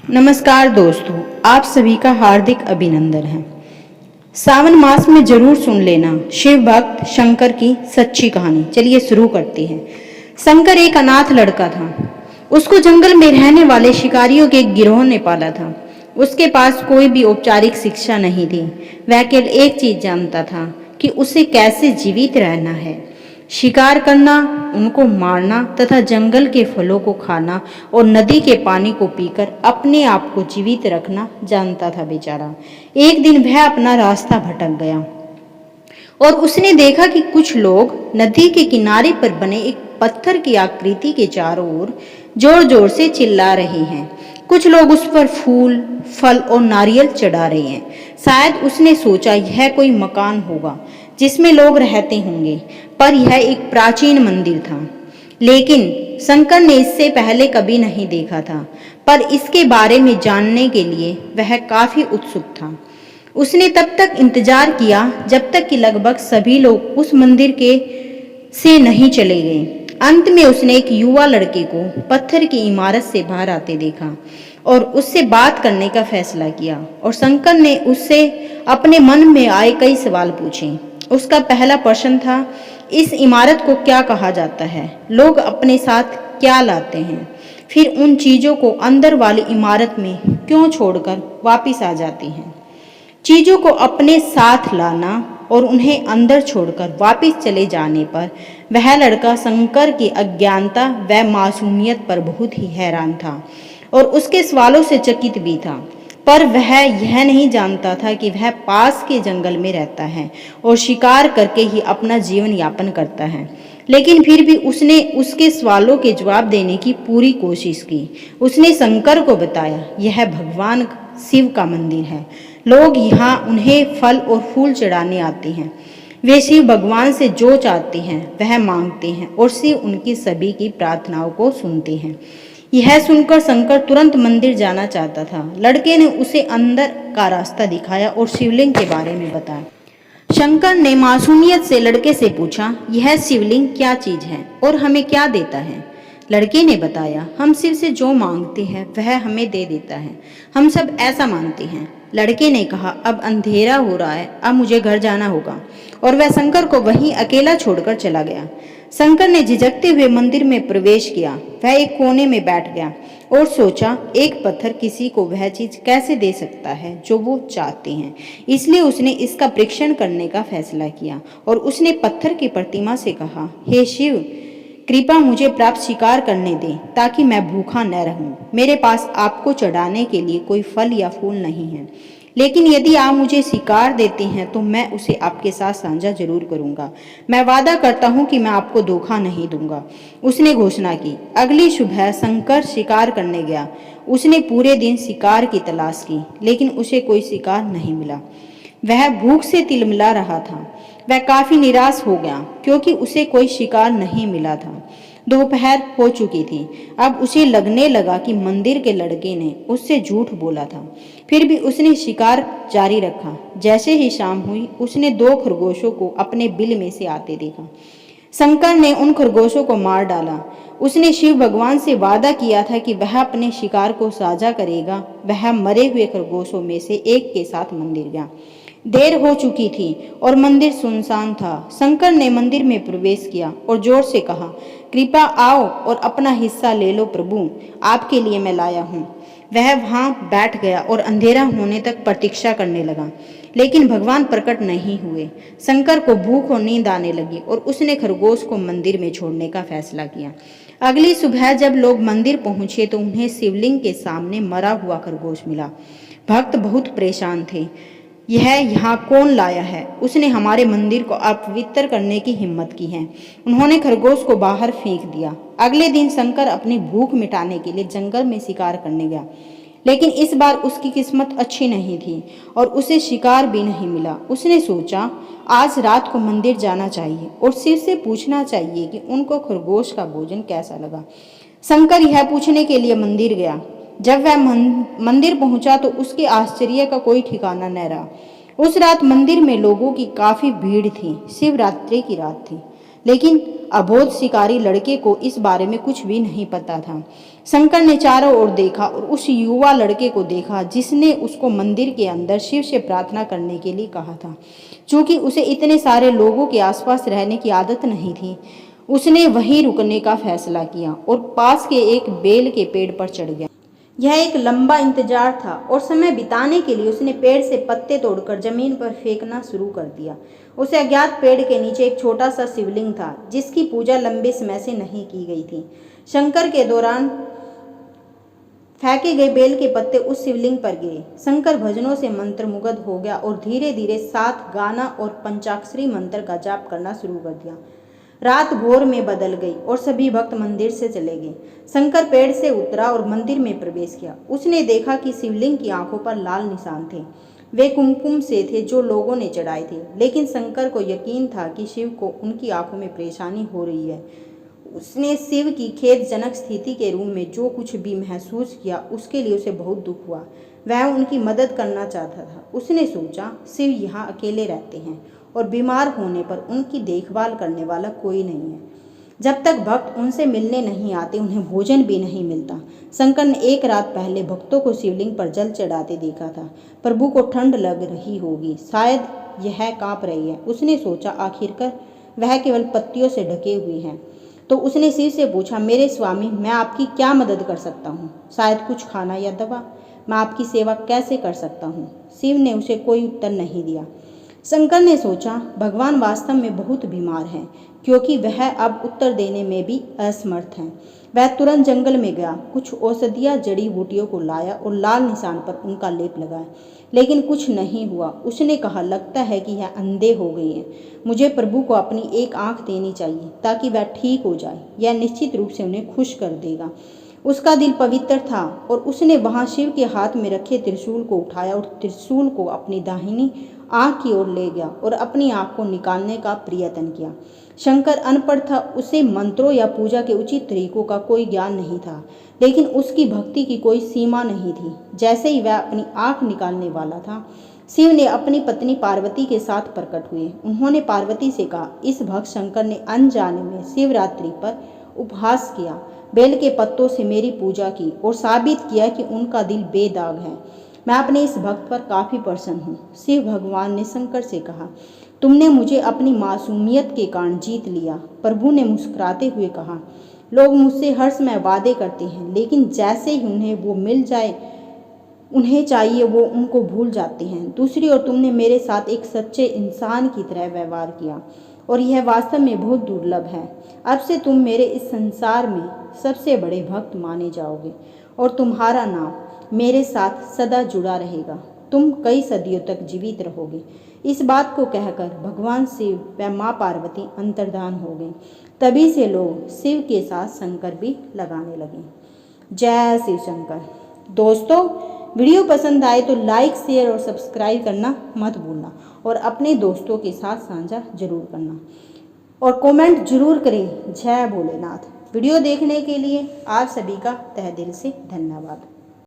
नमस्कार दोस्तों, आप सभी का हार्दिक अभिनंदन है। सावन मास में जरूर सुन लेना शिव भक्त शंकर की सच्ची कहानी। चलिए शुरू करते हैं। शंकर एक अनाथ लड़का था। उसको जंगल में रहने वाले शिकारियों के एक गिरोह ने पाला था। उसके पास कोई भी औपचारिक शिक्षा नहीं थी। वह केवल एक चीज जानता था कि उसे कैसे जीवित रहना है। शिकार करना, उनको मारना तथा जंगल के फलों को खाना और नदी के पानी को पीकर अपने आप को जीवित रखना जानता था बेचारा। एक दिन वह अपना रास्ता भटक गया और उसने देखा कि कुछ लोग नदी के किनारे पर बने एक पत्थर की आकृति के चारों ओर जोर जोर से चिल्ला रहे हैं। कुछ लोग उस पर फूल, फल और नारियल चढ़ा रहे हैं। शायद उसने सोचा यह कोई मकान होगा जिसमें लोग रहते होंगे, पर यह एक प्राचीन मंदिर था। लेकिन शंकर ने इससे पहले कभी नहीं देखा था, पर इसके बारे में जानने के लिए वह काफी उत्सुक था। उसने तब तक इंतजार किया जब तक कि लगभग सभी लोग उस मंदिर के से नहीं चले गए। अंत में उसने एक युवा लड़के को पत्थर की इमारत से बाहर आते देखा और उससे बात करने का फैसला किया। और शंकर ने उससे अपने मन में आए कई सवाल पूछे। उसका पहला प्रश्न था, इस इमारत को क्या कहा जाता है? लोग अपने साथ क्या लाते हैं? फिर उन चीजों को अंदर वाली इमारत में क्यों छोड़कर वापिस आ जाती हैं? चीजों को अपने साथ लाना और उन्हें अंदर छोड़कर वापस चले जाने पर वह लड़का शंकर की अज्ञानता व मासूमियत पर बहुत ही हैरान था और उसके सवालों से चकित भी था। पर वह यह नहीं जानता था कि वह पास के जंगल में रहता है और शिकार करके ही अपना जीवन यापन करता है। लेकिन फिर भी उसने उसके सवालों के जवाब देने की पूरी कोशिश की। उसने शंकर को बताया, यह भगवान शिव का मंदिर है। लोग यहाँ उन्हें फल और फूल चढ़ाने आते हैं। वे शिव भगवान से जो चाहते हैं वह मांगते हैं और शिव उनकी सभी की प्रार्थनाओं को सुनते हैं। यह सुनकर शंकर तुरंत मंदिर जाना चाहता था। लड़के ने उसे अंदर का रास्ता दिखाया और शिवलिंग के बारे में बताया। शंकर ने मासूमियत से लड़के से पूछा, यह शिवलिंग क्या चीज है और हमें क्या देता है? लड़के ने बताया, हम शिव से जो मांगते हैं वह हमें दे देता है। हम सब ऐसा मानते हैं। लड़के ने कहा, अब अंधेरा हो रहा है, अब मुझे घर जाना होगा। और वह शंकर को वहीं अकेला छोड़कर चला गया। शंकर ने झिझकते हुए मंदिर में प्रवेश किया। वह एक कोने में बैठ गया और सोचा, एक पत्थर किसी को वह चीज कैसे दे सकता है जो वो चाहते हैं। इसलिए उसने इसका परीक्षण करने का फैसला किया और उसने पत्थर की प्रतिमा से कहा, हे शिव, कृपा मुझे प्राप्त शिकार करने दें ताकि मैं भूखा न रहूं। मेरे पास आपको चढ़ाने के लिए कोई फल या फूल नहीं है, लेकिन यदि आप मुझे शिकार देते हैं तो मैं उसे आपके साथ साझा जरूर करूंगा। मैं वादा करता हूं कि मैं आपको धोखा नहीं दूंगा। उसने घोषणा की। अगली सुबह शंकर शिकार करने गया। उसने पूरे दिन शिकार की तलाश की, लेकिन उसे कोई शिकार नहीं मिला। वह भूख से तिलमिला रहा था। वह काफी निराश हो गया क्योंकि उसे कोई शिकार नहीं मिला था। दोपहर हो चुकी थी। अब उसे लगने लगा कि मंदिर के लड़के ने उससे झूठ बोला था। फिर भी उसने शिकार जारी रखा। जैसे ही शाम हुई, उसने 2 खरगोशों को अपने बिल में से आते देखा। शंकर ने उन खरगोशों को मार डाला। उसने शिव भगवान से वादा किया था कि वह अपने शिकार को साझा करेगा। वह मरे हुए खरगोशों में से एक के साथ मंदिर गया। देर हो चुकी थी और मंदिर सुनसान था। शंकर ने मंदिर में प्रवेश किया और जोर से कहा, कृपा आओ और अपना हिस्सा ले लो प्रभु, आपके लिए मैं लाया हूँ। वह वहां बैठ गया और अंधेरा होने तक प्रतीक्षा करने लगा, लेकिन भगवान प्रकट नहीं हुए। शंकर को भूख और नींद आने लगी और उसने खरगोश को मंदिर में छोड़ने का फैसला किया। अगली सुबह जब लोग मंदिर पहुंचे तो उन्हें शिवलिंग के सामने मरा हुआ खरगोश मिला। भक्त बहुत परेशान थे। यह यहाँ कौन लाया है? उसने हमारे मंदिर को अपवित्र करने की हिम्मत की है। उन्होंने खरगोश को बाहर फेंक दिया। अगले दिन शंकर अपनी भूख मिटाने के लिए जंगल में शिकार करने गया, लेकिन इस बार उसकी किस्मत अच्छी नहीं थी और उसे शिकार भी नहीं मिला। उसने सोचा, आज रात को मंदिर जाना चाहिए और शिव से पूछना चाहिए कि उनको खरगोश का भोजन कैसा लगा। शंकर यह पूछने के लिए मंदिर गया। जब वह मंदिर पहुंचा तो उसके आश्चर्य का कोई ठिकाना न रहा। उस रात मंदिर में लोगों की काफी भीड़ थी। शिवरात्रि की रात थी। लेकिन अबोध शिकारी लड़के को इस बारे में कुछ भी नहीं पता था। शंकर ने चारों ओर देखा और उस युवा लड़के को देखा जिसने उसको मंदिर के अंदर शिव से प्रार्थना करने के लिए कहा था। चूंकि उसे इतने सारे लोगों के आसपास रहने की आदत नहीं थी, उसने वहीं रुकने का फैसला किया और पास के एक बेल के पेड़ पर चढ़ गया। यह एक लंबा इंतजार था और समय बिताने के लिए उसने पेड़ से पत्ते तोड़कर जमीन पर फेंकना शुरू कर दिया। उसे अज्ञात पेड़ के नीचे एक छोटा सा शिवलिंग था जिसकी पूजा लंबे समय से नहीं की गई थी। शंकर के दौरान फेंके गए बेल के पत्ते उस शिवलिंग पर गिरे। शंकर भजनों से मंत्रमुग्ध हो गया और धीरे धीरे 7 गाना और पंचाक्षरी मंत्र का जाप करना शुरू कर दिया। रात घोर में बदल गई और सभी भक्त मंदिर से चले गए। शंकर पेड़ से उतरा और मंदिर में प्रवेश किया। उसने देखा कि शिवलिंग की आंखों पर लाल निशान थे। वे कुमकुम से थे जो लोगों ने चढ़ाए थे, लेकिन शंकर को यकीन था कि शिव को उनकी आंखों में परेशानी हो रही है। उसने शिव की खेदजनक स्थिति के रूप में जो कुछ भी महसूस किया उसके लिए उसे बहुत दुख हुआ। वह उनकी मदद करना चाहता था। उसने सोचा, शिव यहाँ अकेले रहते हैं और बीमार होने पर उनकी देखभाल करने वाला कोई नहीं है। जब तक भक्त उनसे मिलने नहीं आते उन्हें भोजन भी नहीं मिलता। शंकर ने एक रात पहले भक्तों को शिवलिंग पर जल चढ़ाते देखा था। प्रभु को ठंड लग रही होगी, शायद यह कांप रही है। उसने सोचा, आखिरकार वह केवल पत्तियों से ढके हुए हैं। तो उसने शिव से पूछा, मेरे स्वामी, मैं आपकी क्या मदद कर सकता हूँ? शायद कुछ खाना या दवा। मैं आपकी सेवा कैसे कर सकता हूँ? शिव ने उसे कोई उत्तर नहीं दिया। शंकर ने सोचा, भगवान वास्तव में बहुत बीमार हैं, क्योंकि वह अब उत्तर देने में भी असमर्थ हैं। वह तुरंत जंगल में गया, कुछ औषधीय जड़ी बूटियों को लाया और लाल निशान पर उनका लेप लगाया, लेकिन कुछ नहीं हुआ। उसने कहा, लगता है कि यह अंधे हो गए हैं। मुझे प्रभु को अपनी एक आंख देनी चाहिए ताकि वह ठीक हो जाए। यह निश्चित रूप से उन्हें खुश कर देगा। उसका दिल पवित्र था और उसने वहां शिव के हाथ में रखे त्रिशूल को उठाया और त्रिशूल को अपनी दाहिनी आंख की ओर ले गया और अपनी आंख को निकालने का प्रयत्न किया। शंकर अनपढ़ था, उसे मंत्रों या पूजा के उचित तरीकों का कोई ज्ञान नहीं था, लेकिन उसकी भक्ति की कोई सीमा नहीं थी। जैसे ही वह अपनी आंख निकालने वाला था, शिव ने अपनी पत्नी पार्वती के साथ प्रकट हुए। उन्होंने पार्वती से कहा, इस भक्त शंकर ने अनजाने में शिवरात्रि पर उपहास किया, बेल के पत्तों से मेरी पूजा की और साबित किया कि उनका दिल बेदाग है। मैं अपने इस भक्त पर काफी प्रसन्न हूँ। शिव भगवान ने शंकर से कहा, तुमने मुझे अपनी मासूमियत के कारण जीत लिया। प्रभु ने मुस्कुराते हुए कहा, लोग मुझसे हर समय वादे करते हैं, लेकिन जैसे ही उन्हें वो मिल जाए उन्हें चाहिए वो उनको भूल जाते हैं। दूसरी ओर तुमने मेरे साथ एक सच्चे इंसान की तरह व्यवहार किया और यह वास्तव में बहुत दुर्लभ है। अब से तुम मेरे इस संसार में सबसे बड़े भक्त माने जाओगे और तुम्हारा नाम मेरे साथ सदा जुड़ा रहेगा। तुम कई सदियों तक जीवित रहोगे। इस बात को कहकर भगवान शिव व माँ पार्वती अंतर्धान हो गए। तभी से लोग शिव के साथ शंकर भी लगाने लगे। जय शिव शंकर। दोस्तों, वीडियो पसंद आए तो लाइक, शेयर और सब्सक्राइब करना मत भूलना और अपने दोस्तों के साथ साझा जरूर करना और कमेंट जरूर करें। जय भोलेनाथ। वीडियो देखने के लिए आप सभी का तहे दिल से धन्यवाद।